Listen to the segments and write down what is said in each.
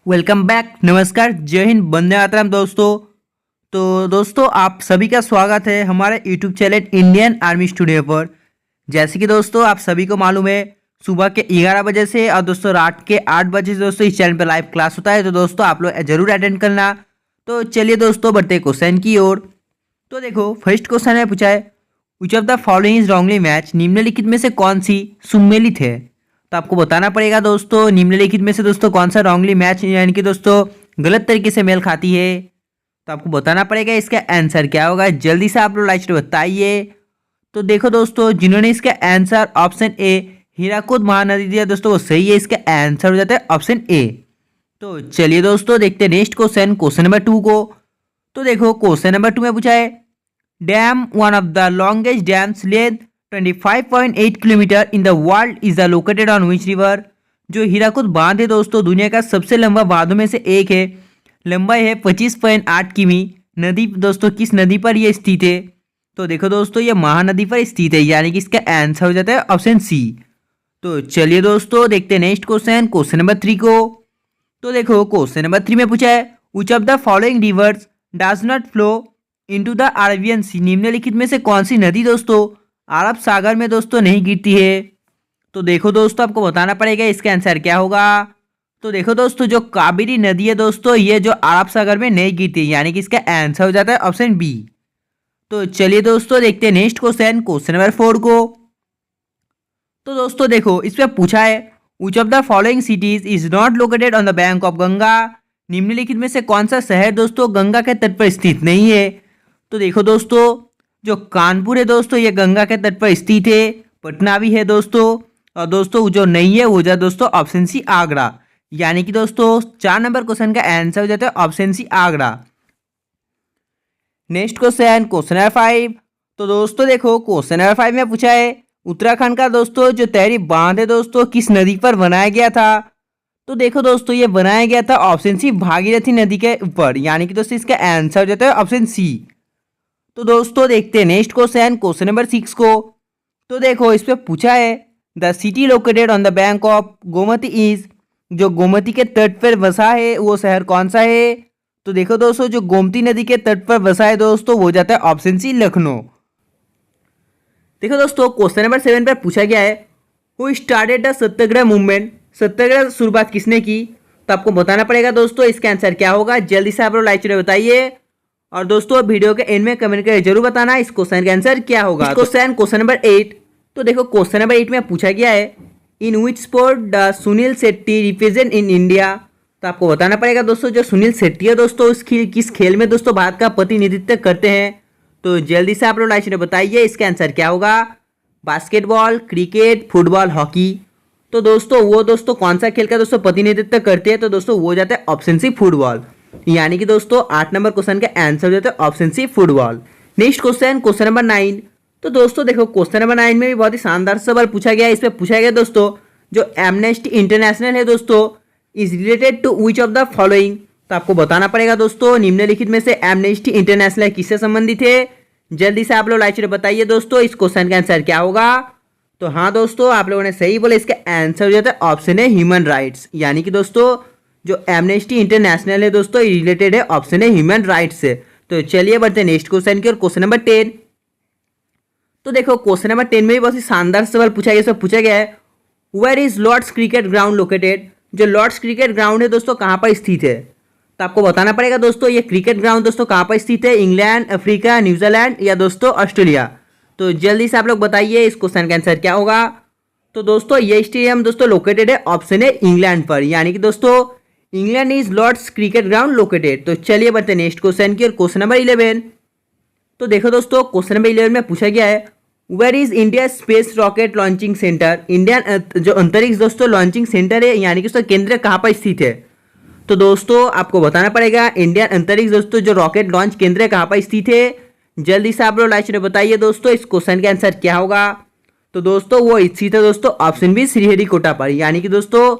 Welcome back. नमस्कार, जय हिंद, वंदे मातरम दोस्तों। तो दोस्तों, आप सभी का स्वागत है हमारे YouTube channel Indian army studio पर। जैसे कि दोस्तों आप सभी को मालूम है, सुबह के 11 बजे से और दोस्तों रात के 8 बजे से दोस्तों इस चैनल पर लाइव क्लास होता है। तो दोस्तों आप लोग जरूर अटेंड करना। तो चलिए दोस्तों बढ़ते क्वेश्चन की ओर। तो देखो, फर्स्ट क्वेश्चन में पूछा है, which of the following is wrongly match, निम्नलिखित में से कौन सी सुमेलित है। तो आपको बताना पड़ेगा दोस्तों निम्नलिखित में से दोस्तों कौन सा रॉन्गली मैच यानी कि दोस्तों गलत तरीके से मेल खाती है। तो आपको बताना पड़ेगा इसका आंसर क्या होगा। जल्दी से आप लोग लाइक बताइए। तो देखो दोस्तों, जिन्होंने इसका answer option A Hirakud Mahanadi दिया दोस्तों वो सही है। इसका आंसर हो जाता है ऑप्शन ए। तो चलिए दोस्तों देखते हैं नेक्स्ट क्वेश्चन, क्वेश्चन नंबर 2 को। तो देखो क्वेश्चन नंबर 2 में पूछा है, dam one of the longest dams length 25.8 kilometre in the world is located on which river. जो हीराकुद बांध है दोस्तों दुनिया का सबसे लंबा बांधों में से एक है। लंबाई है 25.8 किमी। नदी दोस्तों किस नदी पर यह स्थित है। तो देखो दोस्तों ये महानदी पर स्थित है, यानी कि इसका आंसर हो जाता है ऑप्शन सी। तो चलिए दोस्तों देखते हैं नेक्स्ट क्वेश्चन, क्वेश्चन नंबर 3 को। तो देखो क्वेश्चन नंबर 3 में पूछा है, which of the following rivers does not flow into the Arabian sea. निम्नलिखित में से कौन सी नदी दोस्तों अरब सागर में दोस्तों नहीं गिरती है। तो देखो दोस्तों आपको बताना पड़ेगा इसका आंसर क्या होगा। तो देखो दोस्तों जो कावेरी नदी है दोस्तों ये जो अरब सागर में नहीं गिरती, यानी कि इसका आंसर हो जाता है ऑप्शन बी। तो चलिए दोस्तों देखते हैं नेक्स्ट क्वेश्चन, क्वेश्चन नंबर 4 को। तो दोस्तों देखो इस पे पूछा है, which of the following cities is not located on the bank of Ganga. निम्नलिखित में से कौन सा शहर दोस्तों गंगा के तट पर स्थित नहीं है। तो देखो दोस्तों जो कानपुर है दोस्तों ये गंगा के तट पर स्थित है। पटना भी है दोस्तों, और दोस्तों जो नहीं है वो जाए दोस्तों ऑप्शन सी आगरा। यानी कि दोस्तों 4 नंबर क्वेश्चन का आंसर हो जाता है option C Agra. Next question, question number 5। तो दोस्तों देखो क्वेश्चन नंबर 5 में पूछा है, उत्तराखंड का दोस्तों जो तहरी बांध है दोस्तों किस नदी पर बनाया गया था। तो देखो दोस्तों ये बनाया गया था ऑप्शन सी भागीरथी नदी के ऊपर, यानी कि दोस्तों इसका आंसर हो जाता है ऑप्शन सी। तो दोस्तों देखते हैं नेक्स्ट क्वेश्चन, क्वेश्चन नंबर 6 को। तो देखो इस पे पूछा है, the city located on the bank of Gomti is. जो गोमती के तट पर बसा है वो शहर कौन सा है। तो देखो दोस्तों जो गोमती नदी के तट पर बसा है दोस्तों वो जाता है ऑप्शन सी लखनऊ। देखो दोस्तों क्वेश्चन नंबर 7 पर पूछा गया है, who started the satyagraha movement. Satyagraha शुरुआत किसने की। तो आपको बताना पड़ेगा दोस्तों इसका आंसर क्या होगा। जल्दी से आप लोग लाइक बताइए, और दोस्तों वीडियो के एंड में कमेंट करके जरूर बताना इस क्वेश्चन का आंसर क्या होगा। Question question number 8। तो देखो क्वेश्चन नंबर 8 में पूछा गया है, in which sport the Sunil Shetty represent in India. तो आपको बताना पड़ेगा दोस्तों जो सुनील शेट्टी है दोस्तों किस खेल में दोस्तों भारत का प्रतिनिधित्व करते हैं। तो जल्दी से आप लोग लाइक बताइए इसका आंसर क्या होगा। Basketball, cricket, football, hockey. तो दोस्तों वो दोस्तों कौन सा खेल का दोस्तों प्रतिनिधित्व करते हैं। तो दोस्तों वो जाता है ऑप्शन सी फुटबॉल, यानी कि दोस्तों 8 नंबर क्वेश्चन का आंसर हो जाता है option C football. Next question, question number 9। तो दोस्तों देखो क्वेश्चन नंबर 9 में भी बहुत ही शानदार सवाल पूछा गया है। इस पे पूछा गया दोस्तों जो एमनेस्टी इंटरनेशनल है दोस्तों is related to which of the following. तो आपको बताना पड़ेगा दोस्तों निम्नलिखित में से एमनेस्टी इंटरनेशनल किससे संबंधित है। जल्दी से आप लोग लाइक बताइए दोस्तों इस क्वेश्चन का आंसर क्या होगा। तो हाँ दोस्तों आप लोगों ने सही बोला, इसका आंसर हो जाता है ऑप्शन है ह्यूमन राइट्स। यानी कि दोस्तों जो एमनेस्टी इंटरनेशनल है दोस्तों रिलेटेड है ऑप्शन है ह्यूमन राइट्स से। तो चलिए बढ़ते हैं नेक्स्ट क्वेश्चन की और क्वेश्चन नंबर 10। तो देखो क्वेश्चन नंबर 10 में भी बहुत ही शानदार सवाल पूछा गया। पूछा गया है, where is Lord's cricket ground located. जो लॉर्ड्स क्रिकेट ग्राउंड है दोस्तों कहाँ पर स्थित है। तो आपको बताना पड़ेगा दोस्तों ये क्रिकेट ग्राउंड दोस्तों कहाँ पर स्थित है। इंग्लैंड, अफ्रीका, न्यूजीलैंड या दोस्तों ऑस्ट्रेलिया। तो जल्दी से आप लोग बताइए इस क्वेश्चन का आंसर क्या होगा। तो दोस्तों ये स्टेडियम दोस्तों लोकेटेड है ऑप्शन है इंग्लैंड पर, यानी कि दोस्तों England is Lord's cricket ground located. तो चलिए बढ़ते नेक्स्ट क्वेश्चन की और क्वेश्चन नंबर 11। तो देखो दोस्तों क्वेश्चन नंबर 11 में पूछा गया है, where is India space rocket launching centre. Indian जो अंतरिक्ष दोस्तों लॉन्चिंग सेंटर है यानी कि उसका केंद्र कहाँ पर स्थित है। तो दोस्तों आपको बताना पड़ेगा इंडियन अंतरिक्ष दोस्तों जो रॉकेट लॉन्च केंद्र कहाँ पर स्थित है। जल्दी से आप लोग लाइक बताइए दोस्तों इस क्वेश्चन का आंसर क्या होगा। तो दोस्तों वो स्थित है दोस्तों ऑप्शन बी श्रीहरिकोटा पर, यानी कि दोस्तों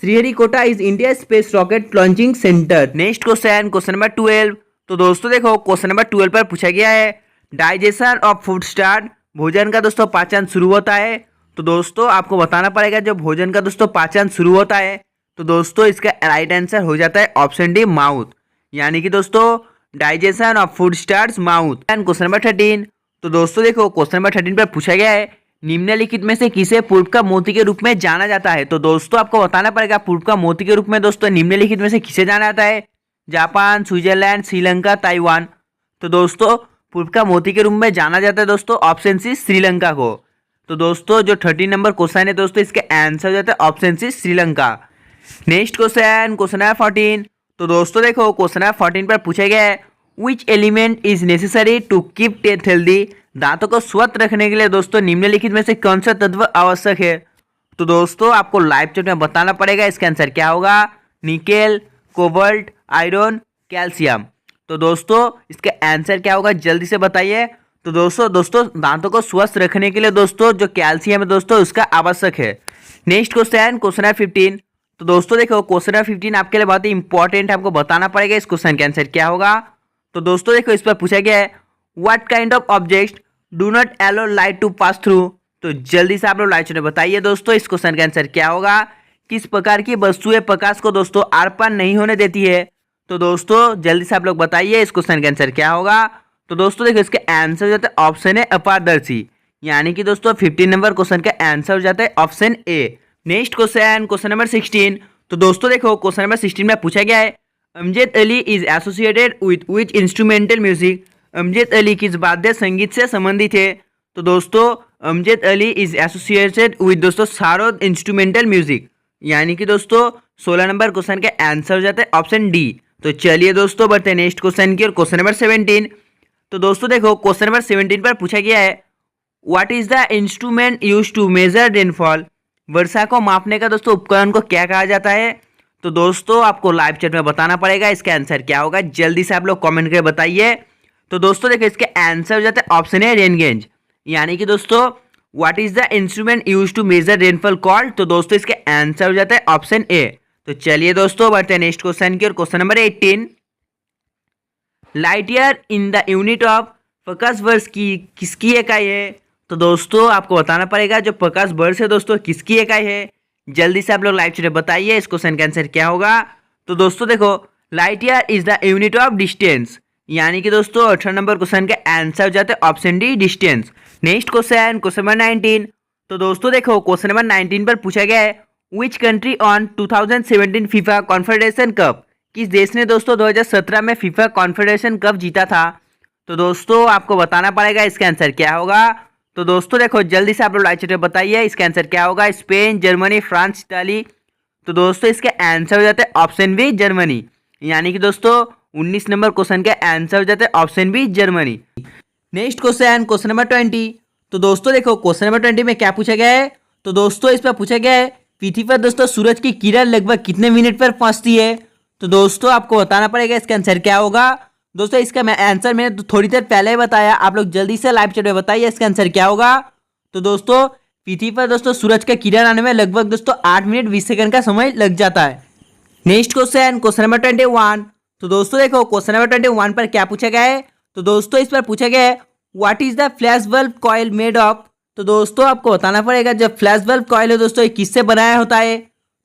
Sriharikota is India space rocket launching centre. Next question, question number 12। तो दोस्तों देखो क्वेश्चन नंबर 12 पर पूछा गया है, डाइजेशन ऑफ फूड स्टार्ट। भोजन का दोस्तों पाचन शुरू होता है। तो दोस्तों आपको बताना पड़ेगा जो भोजन का दोस्तों पाचन शुरू होता है तो दोस्तों इसका राइट आंसर हो जाता है ऑप्शन डी माउथ, यानी कि दोस्तों digestion of food starts mouth. And question number 13, तो दोस्तों देखो क्वेश्चन नंबर 13 पर पूछा गया है निम्नलिखित में से किसे पूर्व का मोती के रूप में जाना जाता है। तो दोस्तों आपको बताना पड़ेगा पूर्व का मोती के रूप में दोस्तों निम्नलिखित में से किसे जाना जाता है। Japan, Switzerland, Sri Lanka, Taiwan. तो दोस्तों पूर्व का मोती के रूप में जाना जाता है दोस्तों ऑप्शन सी श्रीलंका को। तो दोस्तों जो 13 नंबर क्वेश्चन है दोस्तों इसका आंसर हो जाता है option C Sri Lanka. Next question, question number 14, तो दोस्तों देखो क्वेश्चन नंबर 14 पर पूछा गया है which element is necessary to keep teeth healthy. दांतों को स्वस्थ रखने के लिए दोस्तों निम्नलिखित में से कौन सा तत्व आवश्यक है। तो दोस्तों आपको लाइव चैट में बताना पड़ेगा इसका आंसर क्या होगा। Nickel, cobalt, iron, calcium. तो दोस्तों इसका आंसर क्या होगा जल्दी से बताइए। तो दोस्तों दांतों को स्वस्थ रखने के लिए दोस्तों जो कैल्शियम है दोस्तों उसका आवश्यक है। नेक्स्ट क्वेश्चन, क्वेश्चन नंबर 15, तो दोस्तों देखो क्वेश्चन नंबर 15 आपके लिए बहुत ही इंपॉर्टेंट है, आपको बताना पड़ेगा इस क्वेश्चन का आंसर क्या होगा। तो दोस्तों देखो इस पर पूछा गया है what kind of object do not allow light to pass through. तो जल्दी से आप लोग लाइट में बताइए दोस्तों इस क्वेश्चन का आंसर क्या होगा। किस प्रकार की वस्तुएं प्रकाश को दोस्तों आर पार नहीं होने देती है। तो दोस्तों जल्दी से आप लोग बताइए इस क्वेश्चन का आंसर क्या होगा। तो दोस्तों देखो इसका आंसर हो जाता है ऑप्शन है अपारदर्शी, यानी कि दोस्तों 15 नंबर क्वेश्चन का आंसर हो जाता है ऑप्शन ए। नेक्स्ट क्वेश्चन, क्वेश्चन नंबर 16, तो दोस्तों देखो क्वेश्चन नंबर 16 में पूछा गया है Amjad Ali is associated which instrumental music. Amjad Ali किस वाद्य संगीत से संबंधित है। तो दोस्तों Amjad Ali is associated with दोस्तों सारोद इंस्ट्रूमेंटल म्यूजिक, यानी कि दोस्तों 16 नंबर क्वेश्चन का आंसर हो जाता है ऑप्शन डी। तो चलिए दोस्तों बढ़ते हैं नेक्स्ट क्वेश्चन की और क्वेश्चन नंबर 17, तो दोस्तों देखो क्वेश्चन नंबर 17 पर पूछा गया है what is the instrument use to measure rainfall. वर्षा को मापने का दोस्तों उपकरण को क्या कहा जाता है। तो दोस्तों आपको लाइव चैट में बताना पड़ेगा इसका आंसर क्या होगा, जल्दी से आप लोग कमेंट करके बताइए। तो दोस्तों देखो इसका आंसर हो जाता है ऑप्शन है रेन गेज, यानी कि दोस्तों what is the instrument use to measure rainfall called. तो दोस्तों इसका आंसर हो जाता है ऑप्शन ए। तो चलिए दोस्तों बढ़ते हैं नेक्स्ट क्वेश्चन की और question number 18, light year in the unit of प्रकाश वर्ष की किसकी इकाई है। तो दोस्तों आपको बताना पड़ेगा जो प्रकाश वर्ष है दोस्तों किसकी इकाई है। जल्दी से आप लोग लाइव चैट बताइए इस क्वेश्चन का आंसर क्या होगा। तो दोस्तों देखो light year is the unit of distance, यानी कि दोस्तों 18 नंबर क्वेश्चन का आंसर हो जाता है option D distance. Next question, question number 19, तो दोस्तों देखो क्वेश्चन नंबर 19 पर पूछा गया है which country on 2017 FIFA confederation cup. किस देश ने दोस्तों 2017 में फीफा कॉन्फेडरेशन कप जीता था। तो दोस्तों आपको बताना पड़ेगा इसका आंसर क्या होगा। तो दोस्तों देखो जल्दी से आप लोग लाइव चैट में बताइए इसका आंसर क्या होगा। Spain, Germany, France, Italy. तो दोस्तों इसका आंसर हो जाता है ऑप्शन बी जर्मनी, यानी कि दोस्तों 19 नंबर क्वेश्चन का आंसर हो जाता है option B Germany. Next question, question number 20, तो दोस्तों देखो क्वेश्चन नंबर 20 में क्या पूछा गया है। तो दोस्तों इस पर पूछा गया है पृथ्वी पर दोस्तों सूरज की किरण लगभग कितने मिनट पर पहुंचती है। तो दोस्तों आपको बताना पड़ेगा इसका आंसर क्या होगा। दोस्तों इसका मैं आंसर मैंने थोड़ी देर पहले ही बताया, आप लोग जल्दी से लाइव चैट में बताइए इसका आंसर क्या होगा। तो दोस्तों पृथ्वी पर दोस्तों सूरज का किरण आने में लगभग दोस्तों 8 मिनट 20 सेकंड का समय लग जाता है। नेक्स्ट क्वेश्चन, क्वेश्चन नंबर 21, तो दोस्तों देखो क्वेश्चन नंबर 21 पर क्या पूछा गया है। तो दोस्तों इस पर पूछा गया है what is the flash bulb coil made of. तो दोस्तों आपको बताना पड़ेगा जब फ्लैश बल्ब कॉइल है दोस्तों ये किससे बनाया होता है।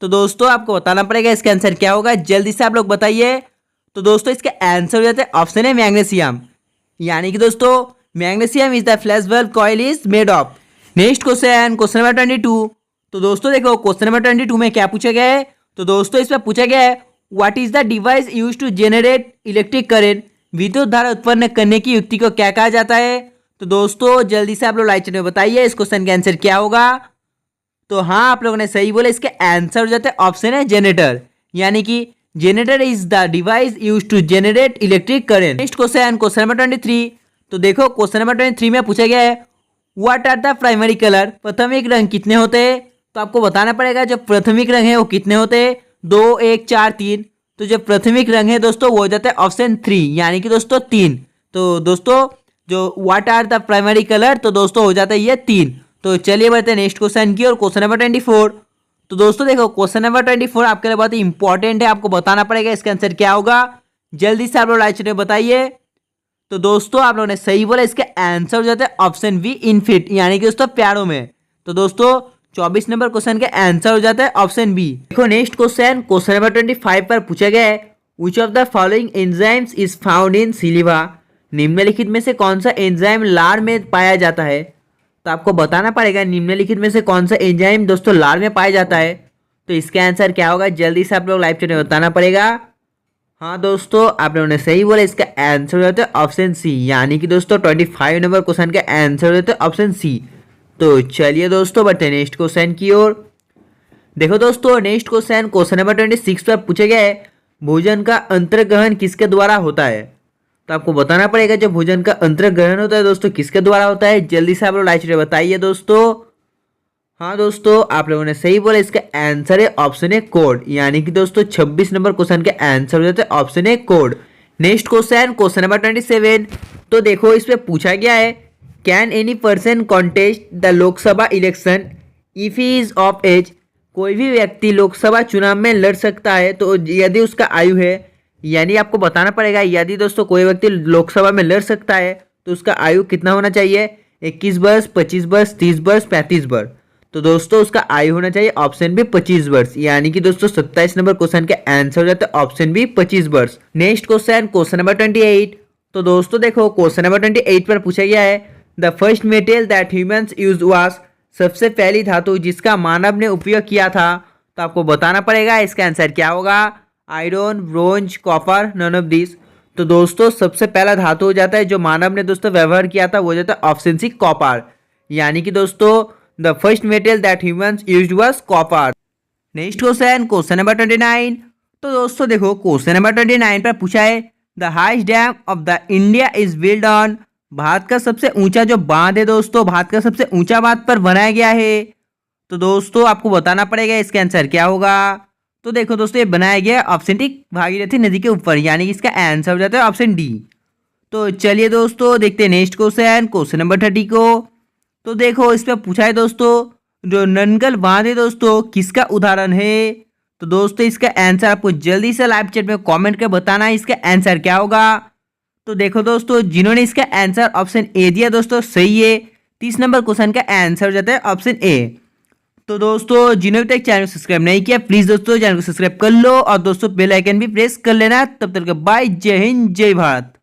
तो दोस्तों आपको बताना पड़ेगा इसका आंसर क्या होगा, जल्दी से आप लोग बताइए। तो दोस्तों इसका आंसर हो जाता है ऑप्शन है मैग्नीशियम, यानी कि दोस्तों magnesium is the flash bulb coil is made of. Next question, question number 22, तो दोस्तों देखो क्वेश्चन नंबर 22 में क्या पूछा गया है। तो दोस्तों इसमें पूछा गया है what is the device use to generate electric current. विद्युत धारा उत्पन्न करने की युक्ति को क्या कहा जाता है। तो दोस्तों जल्दी से आप लोग लाइव चैट में बताइए इस क्वेश्चन का आंसर क्या होगा। तो हाँ आप लोगों ने सही बोला, इसका आंसर हो जाता है ऑप्शन है जनरेटर, यानी कि generator is the device use to generate electric current. Next question, question number 23, तो देखो क्वेश्चन नंबर 23 में पूछा गया है what are the primary colour. प्राथमिक रंग कितने होते हैं। तो आपको बताना पड़ेगा जो प्राथमिक रंग है वो कितने होते हैं। 2, 1, 4, 3। तो जो प्राथमिक रंग है दोस्तों वो हो जाता है ऑप्शन 3, यानी कि दोस्तों 3। तो दोस्तों जो what are the primary colour, तो दोस्तों हो जाता है ये 3। तो चलिए बढ़ते हैं नेक्स्ट क्वेश्चन की और क्वेश्चन नंबर 24। तो दोस्तों देखो क्वेश्चन नंबर 24 आपके लिए बहुत ही इंपॉर्टेंट है, आपको बताना पड़ेगा इसका आंसर क्या होगा। जल्दी से आप लोग लाइव चैट में बताइए। तो दोस्तों आप लोगों ने सही बोला, इसका आंसर हो जाता है ऑप्शन बी इन फीट, यानी कि दोस्तों प्यारों में। तो दोस्तों 24 नंबर क्वेश्चन का आंसर हो जाता है ऑप्शन बी। देखो नेक्स्ट क्वेश्चन, क्वेश्चन नंबर 25 पर पूछा गया है, which of the following enzymes is found in saliva. निम्नलिखित में से कौन सा एंजाइम लार में पाया जाता है। तो आपको बताना पड़ेगा निम्नलिखित में से कौन सा एंजाइम दोस्तों लार में पाया जाता है। तो इसका आंसर क्या होगा, जल्दी से आप लोग लाइव चैट में बताना पड़ेगा। हाँ दोस्तों, आप लोगों ने सही बोला, इसका आंसर हो जाता है ऑप्शन सी, यानी कि दोस्तों 25 नंबर क्वेश्चन का आंसर हो जाता है ऑप्शन सी। तो चलिए दोस्तों बढ़ते हैं नेक्स्ट क्वेश्चन की ओर। देखो दोस्तों नेक्स्ट क्वेश्चन, क्वेश्चन नंबर 26 पर पूछा गया है, भोजन का अंतर्ग्रहण किसके द्वारा होता है। तो आपको बताना पड़ेगा जो भोजन का अंतर्ग्रहण होता है दोस्तों किसके द्वारा होता है। जल्दी से आप लोग लाइव चैट में बताइए दोस्तों। हाँ दोस्तों, आप लोगों ने सही बोला, इसका आंसर है ऑप्शन ए कोड, यानी कि दोस्तों 26 नंबर क्वेश्चन का आंसर हो जाता है option A code. Next question, question number 27। तो देखो इस पे पूछा गया है, can any person contest the Lok Sabha election if he is of age. कोई भी व्यक्ति लोकसभा चुनाव में लड़ सकता है तो यदि उसका आयु है, यानी आपको बताना पड़ेगा यदि दोस्तों कोई व्यक्ति लोकसभा में लड़ सकता है तो उसका आयु कितना होना चाहिए, 21 वर्ष, 25 वर्ष, 30 वर्ष, 35 वर्ष। तो दोस्तों उसका आयु होना चाहिए ऑप्शन बी 25 वर्ष, यानी कि दोस्तों 27 नंबर क्वेश्चन का आंसर हो जाता है ऑप्शन बी 25 वर्ष। Next question, question number 28। तो दोस्तों देखो क्वेश्चन नंबर 28 पर पूछा गया है, the first metal that humans use was. सबसे पहली धातु जिसका मानव ने उपयोग किया था। तो आपको बताना पड़ेगा इसका आंसर क्या होगा, iron, bronze, copper, none of this. तो दोस्तों सबसे पहला धातु हो जाता है जो मानव ने दोस्तों व्यवहार किया था वो हो जाता है ऑप्शन सी कॉपर, यानी कि दोस्तों the first metal that humans used was copper. Next question, question number 29। तो दोस्तों देखो क्वेश्चन नंबर 29 पर पूछा है, the highest dam of the India is build on. Bharat का सबसे ऊंचा जो बांध है दोस्तों, भारत का सबसे ऊंचा बांध पर बनाया गया है। तो दोस्तों आपको बताना पड़ेगा इसका आंसर क्या होगा। तो देखो दोस्तों ये बनाया गया ऑप्शन डी भागीरथी नदी के ऊपर, यानी कि इसका आंसर हो जाता है ऑप्शन डी। तो चलिए दोस्तों देखते हैं नेक्स्ट क्वेश्चन, क्वेश्चन नंबर 30 को। तो देखो इस पर पूछा है दोस्तों, जो ननगल बांध है दोस्तों किसका उदाहरण है। तो दोस्तों इसका आंसर आपको जल्दी से लाइव चैट में कमेंट कर बताना है इसका आंसर क्या होगा। तो देखो दोस्तों जिन्होंने इसका आंसर ऑप्शन ए दिया दोस्तों सही है, 30 नंबर क्वेश्चन का आंसर हो जाता है ऑप्शन ए। तो दोस्तों जिन्होंने तक चैनल को सब्सक्राइब नहीं किया प्लीज दोस्तों चैनल को सब्सक्राइब कर लो और दोस्तों बेल आइकन भी प्रेस कर लेना। तब तक बाय, जय हिंद, जय भारत।